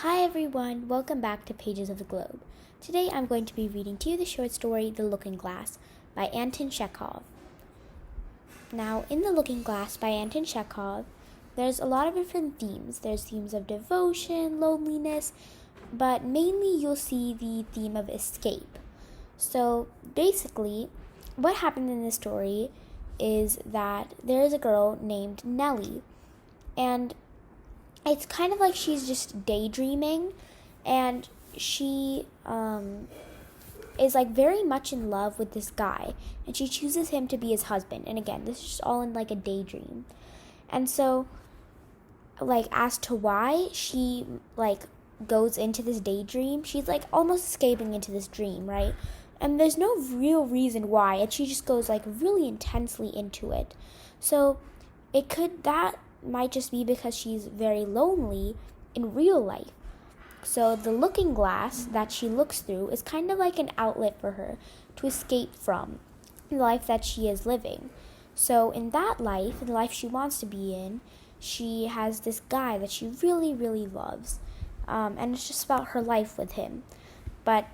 Hi everyone, welcome back to Pages of the Globe. Today I'm going to be reading to you the short story The Looking Glass by Anton Chekhov. Now, in The Looking Glass by Anton Chekhov, there's a lot of different themes. There's themes of devotion, loneliness, but mainly you'll see the theme of escape. So basically, what happened in this story is that there is a girl named Nellie, and it's kind of like she's just daydreaming, and she is like very much in love with this guy, and she chooses him to be his husband. And again, this is just all in like a daydream. And so, like, as to why she like goes into this daydream, she's like almost escaping into this dream, right? And there's no real reason why, and she just goes like really intensely into it. So that might just be because she's very lonely in real life. So the looking glass that she looks through is kind of like an outlet for her to escape from the life that she is living. So in that life, in the life she wants to be in, she has this guy that she really, really loves. And it's just about her life with him. But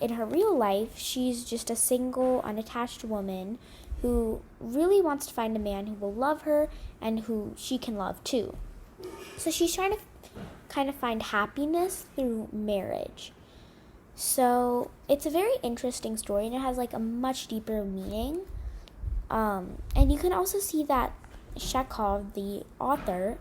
in her real life, she's just a single, unattached woman who really wants to find a man who will love her and who she can love too. So she's trying to kind of find happiness through marriage. So it's a very interesting story, and it has like a much deeper meaning. And you can also see that Chekhov, the author,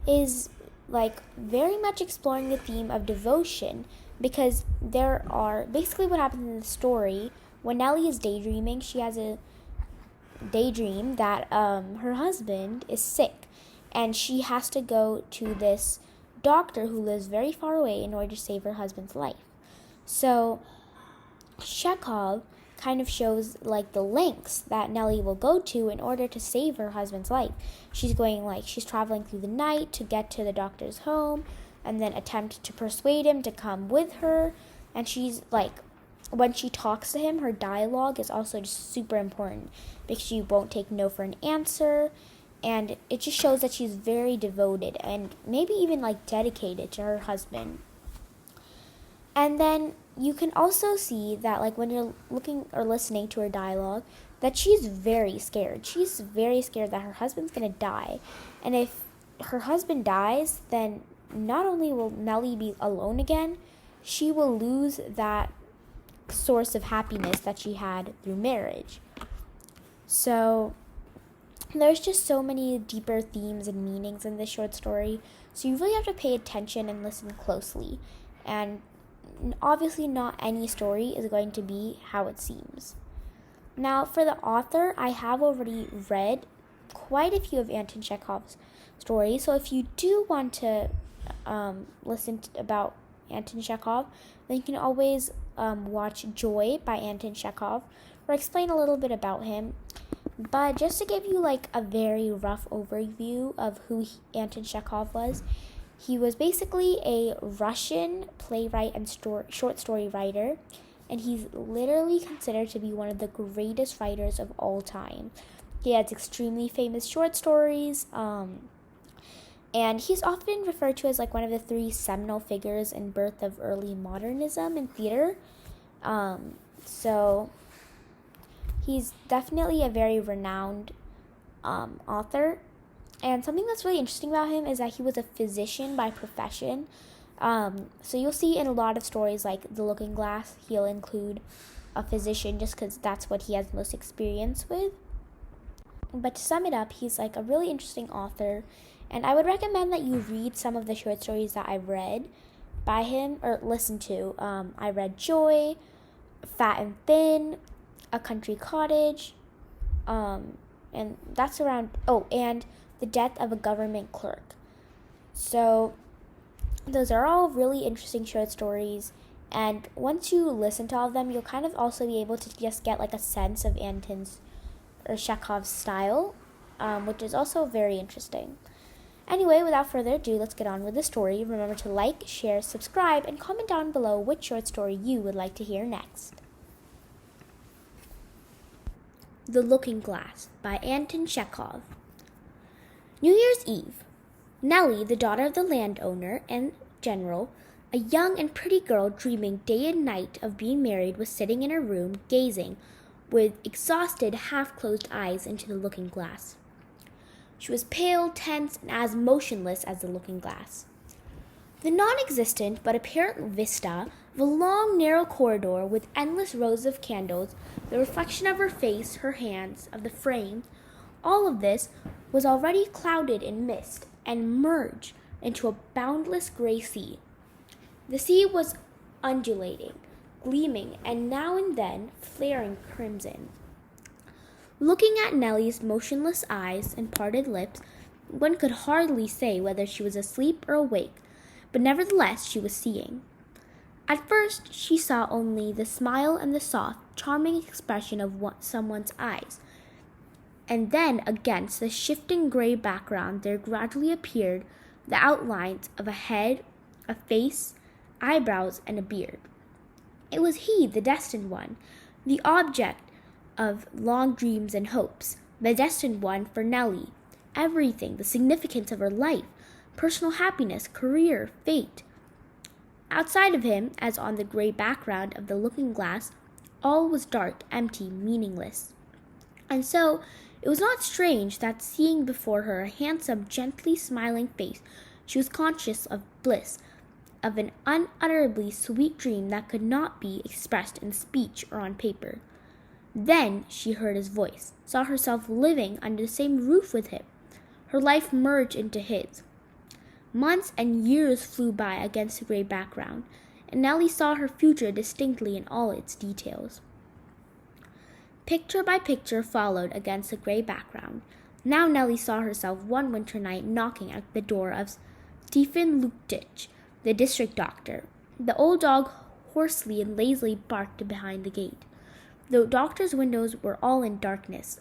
is like very much exploring the theme of devotion, because there are basically what happens in the story. When Nellie is daydreaming, she has a daydream that her husband is sick, and she has to go to this doctor who lives very far away in order to save her husband's life. So Chekhov kind of shows like the lengths that Nellie will go to in order to save her husband's life. She's traveling through the night to get to the doctor's home, and then attempt to persuade him to come with her. And she's like, when she talks to him, her dialogue is also just super important, because she won't take no for an answer, and it just shows that she's very devoted and maybe even like dedicated to her husband. And then you can also see that like when you're looking or listening to her dialogue, that she's very scared. She's very scared that her husband's gonna die, and if her husband dies, then not only will Nellie be alone again, she will lose that source of happiness that she had through marriage. So there's just so many deeper themes and meanings in this short story, so you really have to pay attention and listen closely. And obviously not any story is going to be how it seems. Now, for the author, I have already read quite a few of Anton Chekhov's stories, so if you do want to listen about Anton Chekhov, then you can always watch Joy by Anton Chekhov, or explain a little bit about him. But just to give you like a very rough overview of who Anton Chekhov was, he was basically a Russian playwright and short story writer, and he's literally considered to be one of the greatest writers of all time. He has extremely famous short stories, and he's often referred to as like one of the three seminal figures in birth of early modernism in theater. So he's definitely a very renowned author. And something that's really interesting about him is that he was a physician by profession. So you'll see in a lot of stories like The Looking Glass, he'll include a physician just because that's what he has most experience with. But to sum it up, he's like a really interesting author, and I would recommend that you read some of the short stories that I read by him, or listen to. I read Joy, Fat and Thin, A Country Cottage, and that's around, and The Death of a Government Clerk. So those are all really interesting short stories, and once you listen to all of them, you'll kind of also be able to just get like a sense of Chekhov's style, which is also very interesting. Anyway, without further ado, let's get on with the story. Remember to like, share, subscribe, and comment down below which short story you would like to hear next. The Looking Glass by Anton Chekhov. New Year's Eve. Nellie, the daughter of the landowner, and general, a young and pretty girl dreaming day and night of being married was sitting in her room gazing with exhausted, half-closed eyes into the looking-glass. She was pale, tense, and as motionless as the looking-glass. The non-existent but apparent vista of a long, narrow corridor with endless rows of candles, the reflection of her face, her hands, of the frame, all of this was already clouded in mist and merged into a boundless gray sea. The sea was undulating, gleaming, and now and then flaring crimson. Looking at Nellie's motionless eyes and parted lips, one could hardly say whether she was asleep or awake, but nevertheless she was seeing. At first she saw only the smile and the soft, charming expression of someone's eyes, and then against the shifting gray background there gradually appeared the outlines of a head, a face, eyebrows, and a beard. It was he, the destined one, the object of long dreams and hopes, the destined one for Nellie. Everything, the significance of her life, personal happiness, career, fate. Outside of him, as on the gray background of the looking-glass, all was dark, empty, meaningless. And so, it was not strange that seeing before her a handsome, gently smiling face, she was conscious of bliss, of an unutterably sweet dream that could not be expressed in speech or on paper. Then she heard his voice, saw herself living under the same roof with him. Her life merged into his. Months and years flew by against the gray background, and Nellie saw her future distinctly in all its details. Picture by picture followed against the gray background. Now Nellie saw herself one winter night knocking at the door of Stephen Luktich, the district doctor. The old dog hoarsely and lazily barked behind the gate. The doctor's windows were all in darkness.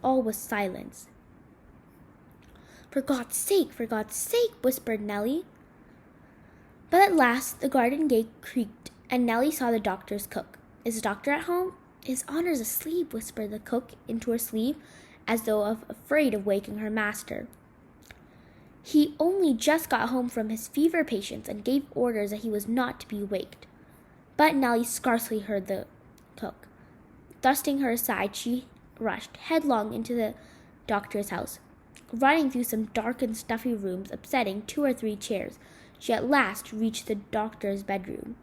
All was silence. For God's sake, whispered Nellie. But at last the garden gate creaked, and Nellie saw the doctor's cook. Is the doctor at home? His honor's asleep, whispered the cook into her sleeve, as though afraid of waking her master. He only just got home from his fever patients and gave orders that he was not to be waked. But Nellie scarcely heard the cook. Thrusting her aside, she rushed headlong into the doctor's house. Running through some dark and stuffy rooms, upsetting 2 or 3 chairs, she at last reached the doctor's bedroom.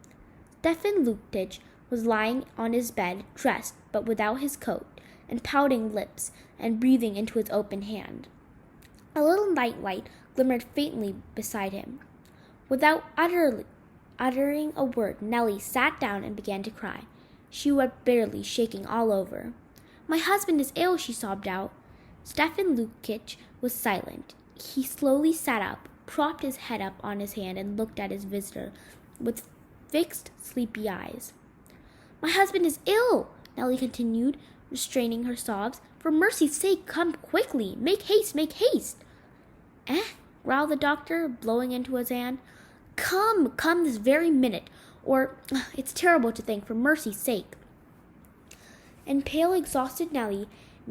Stephen Luktich was lying on his bed, dressed but without his coat, and pouting lips, and breathing into his open hand. A little night light glimmered faintly beside him. Without uttering a word, Nellie sat down and began to cry. She wept bitterly, shaking all over. "My husband is ill," she sobbed out. Stephen Luktich was silent. He slowly sat up, propped his head up on his hand, and looked at his visitor with fixed, sleepy eyes. "My husband is ill," Nellie continued, restraining her sobs. "For mercy's sake, come quickly. Make haste, make haste." "Eh?" growled the doctor, blowing into his hand. Come this very minute, or it's terrible to think, for mercy's sake." And pale, exhausted Nellie,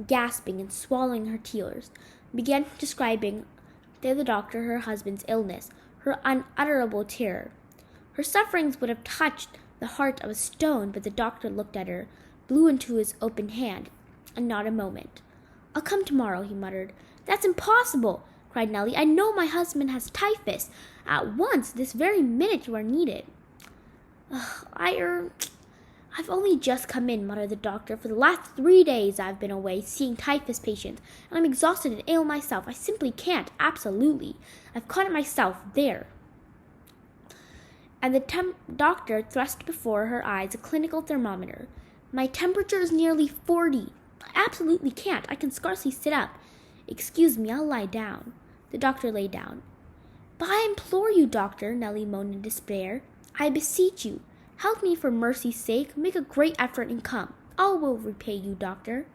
gasping and swallowing her tears, began describing to the doctor her husband's illness, her unutterable terror. Her sufferings would have touched the heart of a stone, but the doctor looked at her, blew into his open hand, and not a moment. "I'll come tomorrow," he muttered. "That's impossible," cried Nellie. "I know my husband has typhus. At once, this very minute, you are needed." I've only just come in," muttered the doctor. "For the last 3 days I've been away seeing typhus patients, and I'm exhausted and ill myself. I simply can't, absolutely. I've caught it myself, there." And the doctor thrust before her eyes a clinical thermometer. "My temperature is nearly 40. I absolutely can't. I can scarcely sit up. Excuse me, I'll lie down." The doctor lay down. "But I implore you, doctor," Nellie moaned in despair. "I beseech you. Help me for mercy's sake. Make a great effort and come. All will repay you, doctor."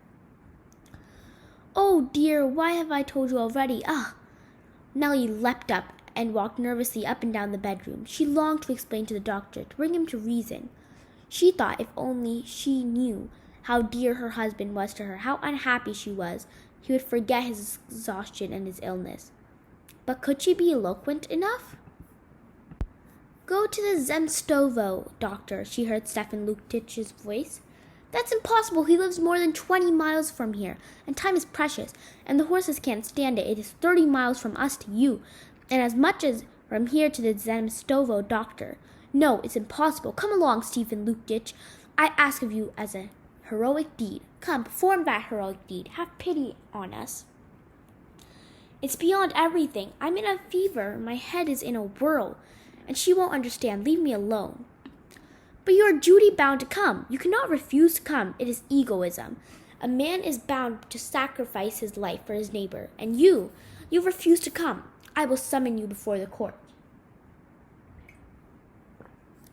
"Oh, dear, why have I told you already? Nellie leapt up and walked nervously up and down the bedroom. She longed to explain to the doctor, to bring him to reason. She thought if only she knew how dear her husband was to her, how unhappy she was, he would forget his exhaustion and his illness. But could she be eloquent enough? Go to the Zemstovo, doctor, she heard Stefan Luktich's voice. That's impossible. He lives more than 20 miles from here, and time is precious, and the horses can't stand it. It is 30 miles from us to you, and as much as from here to the Zemstovo, doctor. No, it's impossible. Come along, Stefan Luktich. I ask of you as a heroic deed. Come, perform that heroic deed. Have pity on us. It's beyond everything. I'm in a fever. My head is in a whirl, and she won't understand. Leave me alone. But you are duty-bound to come. You cannot refuse to come. It is egoism. A man is bound to sacrifice his life for his neighbor, and you refuse to come. I will summon you before the court.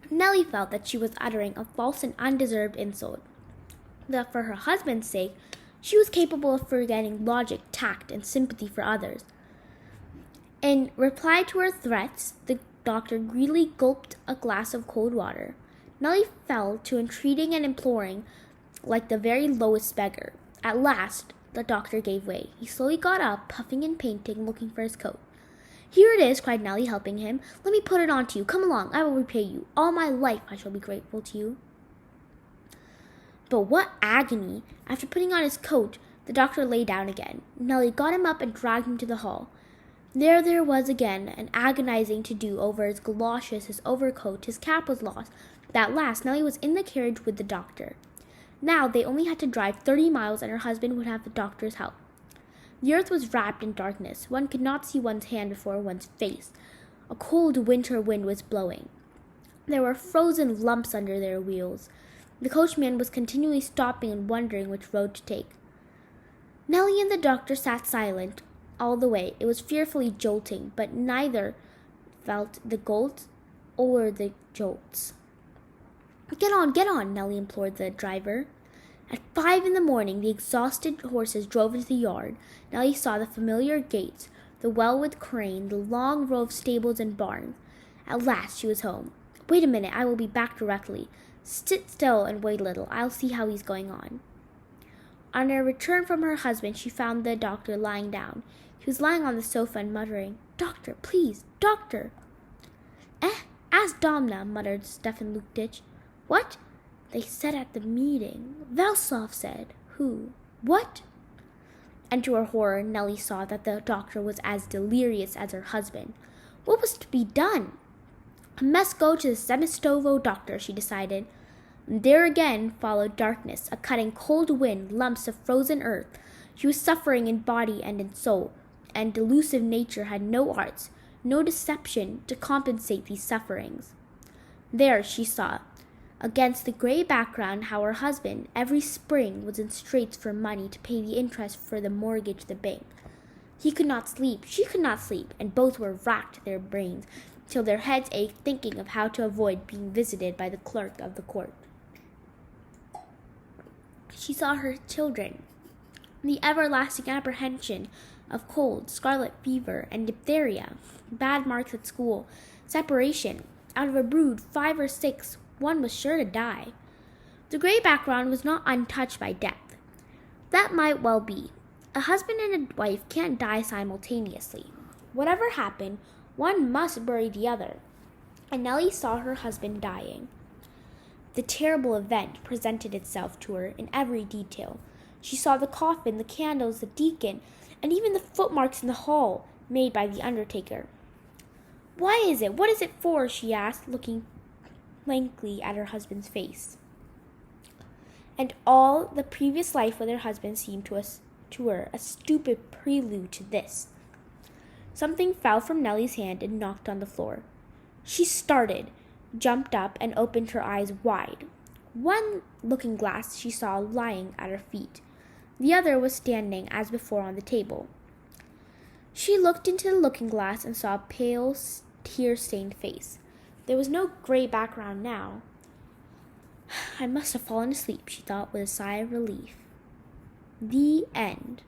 Nellie felt that she was uttering a false and undeserved insult, that for her husband's sake, she was capable of forgetting logic, tact, and sympathy for others. In reply to her threats, the doctor greedily gulped a glass of cold water. Nellie fell to entreating and imploring like the very lowest beggar. At last, the doctor gave way. He slowly got up, puffing and panting, looking for his coat. Here it is, cried Nellie, helping him. Let me put it on to you. Come along, I will repay you. All my life I shall be grateful to you. But what agony! After putting on his coat, the doctor lay down again. Nellie got him up and dragged him to the hall. There was again an agonizing to-do over his galoshes, his overcoat, his cap was lost. But at last, Nellie was in the carriage with the doctor. Now they only had to drive 30 miles, and her husband would have the doctor's help. The earth was wrapped in darkness. One could not see one's hand before one's face. A cold winter wind was blowing. There were frozen lumps under their wheels. The coachman was continually stopping and wondering which road to take. Nellie and the doctor sat silent all the way. It was fearfully jolting, but neither felt the jolts or the jolts. Get on, Nellie implored the driver. At 5 a.m, the exhausted horses drove into the yard. Nellie saw the familiar gates, the well with crane, the long row of stables and barns. At last she was home. Wait a minute, I will be back directly. Sit still and wait a little. I'll see how he's going on. On her return from her husband, she found the doctor lying down. He was lying on the sofa and muttering, Doctor, please, doctor. Ask Domna, muttered Stefan Luktich. What? They said at the meeting. Velslov said. Who? What? And to her horror, Nellie saw that the doctor was as delirious as her husband. What was to be done? I must go to the Semistovo doctor, she decided. And there again followed darkness, a cutting cold wind, lumps of frozen earth. She was suffering in body and in soul, and delusive nature had no arts, no deception to compensate these sufferings. There she saw, against the gray background, how her husband every spring was in straits for money to pay the interest for the mortgage to the bank. He could not sleep, she could not sleep, and both were racked their brains till their heads ached thinking of how to avoid being visited by the clerk of the court. She saw her children, the everlasting apprehension of cold, scarlet fever, and diphtheria, bad marks at school, separation. Out of a brood 5 or 6, one was sure to die. The gray background was not untouched by death. That might well be. A husband and a wife can't die simultaneously. Whatever happened, one must bury the other. And Nellie saw her husband dying. The terrible event presented itself to her in every detail. She saw the coffin, the candles, the deacon, and even the footmarks in the hall made by the undertaker. Why is it? What is it for? She asked, looking blankly at her husband's face. And all the previous life with her husband seemed to her a stupid prelude to this. Something fell from Nellie's hand and knocked on the floor. She started, jumped up, and opened her eyes wide. One looking-glass she saw lying at her feet. The other was standing as before on the table. She looked into the looking-glass and saw a pale, tear-stained face. There was no gray background now. I must have fallen asleep, she thought with a sigh of relief. The end.